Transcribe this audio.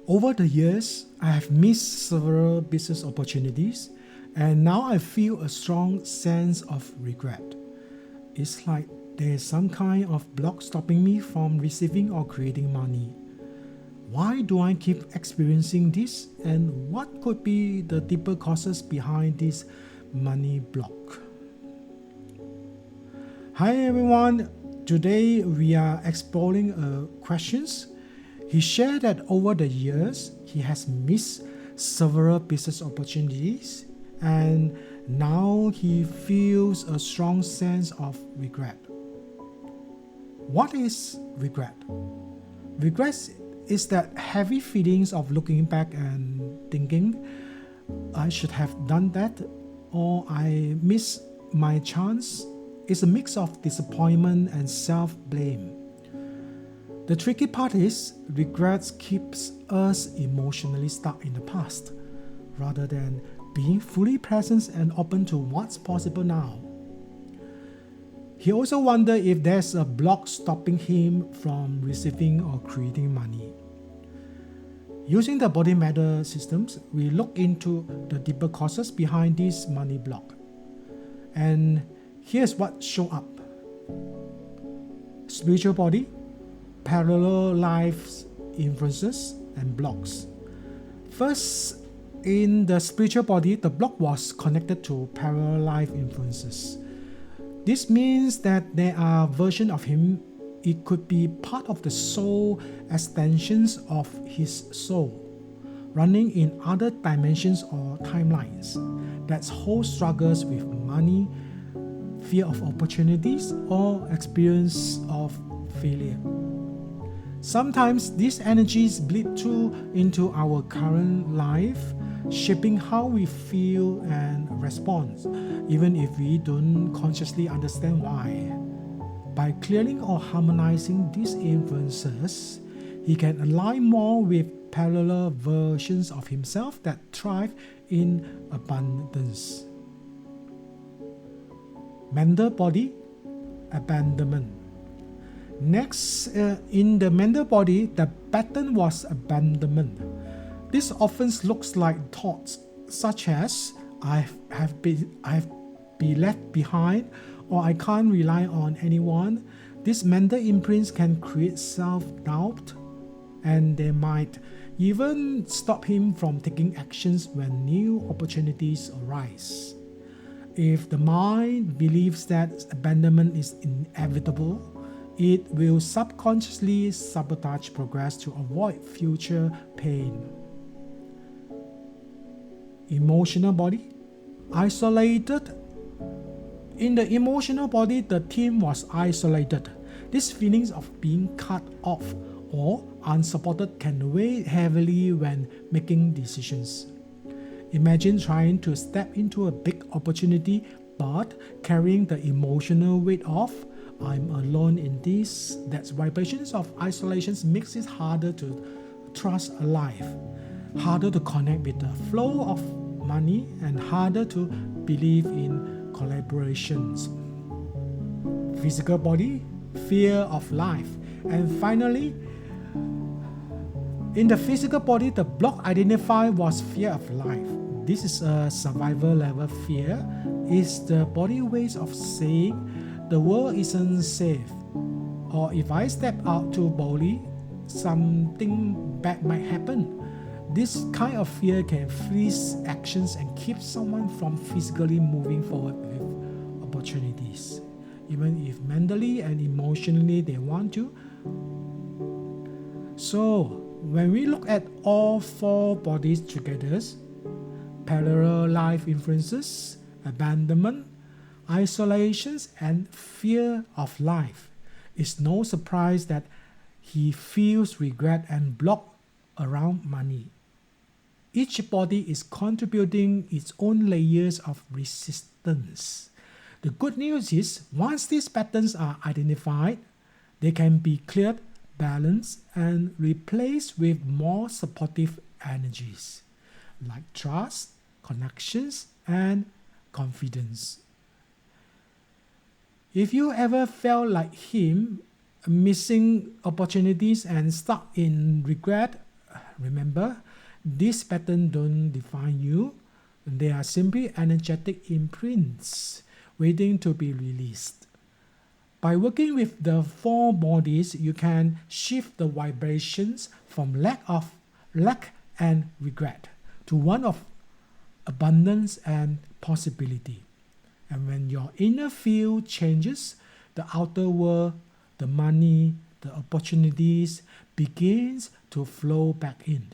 Over the years, I have missed several business opportunities, and now I feel a strong sense of regret. It's like there's some kind of block stopping me from receiving or creating money. Why do I keep experiencing this, and what could be the deeper causes behind this money block? Hi everyone, today we are exploring questions. He shared that over the years he has missed several business opportunities and now he feels a strong sense of regret. What is regret? Regret is that heavy feelings of looking back and thinking, I should have done that, or I missed my chance. It's a mix of disappointment and self-blame. The tricky part is, regret keeps us emotionally stuck in the past, rather than being fully present and open to what's possible now. He also wondered if there's a block stopping him from receiving or creating money. Using the BodyMaitre systems, we look into the deeper causes behind this money block. And here's what show up. Spiritual body, parallel lives, influences, and blocks. First, in the spiritual body, the block was connected to parallel life influences. This means that there are versions of him. It could be part of the soul extensions of his soul, running in other dimensions or timelines that hold struggles with money, fear of opportunities, or experience of failure. Sometimes these energies bleed through into our current life, shaping how we feel and respond, even if we don't consciously understand why. By clearing or harmonizing these influences, he can align more with parallel versions of himself that thrive in abundance. Mental body, abandonment. Next, in the mental body, the pattern was abandonment. This often looks like thoughts such as I have been left behind, or I can't rely on anyone. These mental imprints can create self-doubt, and they might even stop him from taking actions when new opportunities arise. If the mind believes that abandonment is inevitable, it will subconsciously sabotage progress to avoid future pain. Emotional body, isolated. In the emotional body, the theme was isolated. These feelings of being cut off or unsupported can weigh heavily when making decisions. Imagine trying to step into a big opportunity but carrying the emotional weight of I'm alone in this. That vibrations of isolation makes it harder to trust a life, harder to connect with the flow of money, and harder to believe in collaborations. Physical body, fear of life. And finally, in the physical body, the block identified was fear of life. This is a survival level fear. It's the body ways of saying the world isn't safe, or if I step out too boldly, something bad might happen. This kind of fear can freeze actions and keep someone from physically moving forward with opportunities, even if mentally and emotionally they want to. So, when we look at all four bodies together, parallel life influences, abandonment, isolations, and fear of life, it's no surprise that he feels regret and block around money. Each body is contributing its own layers of resistance. The good news is, once these patterns are identified, they can be cleared, balanced, and replaced with more supportive energies, like trust, connections, and confidence. If you ever felt like him, missing opportunities and stuck in regret, Remember, these patterns don't define you. They are simply energetic imprints waiting to be released. By working with the 4 bodies, you can shift the vibrations from lack and regret to one of abundance and possibility. And when your inner field changes, the outer world, the money, the opportunities begins to flow back in.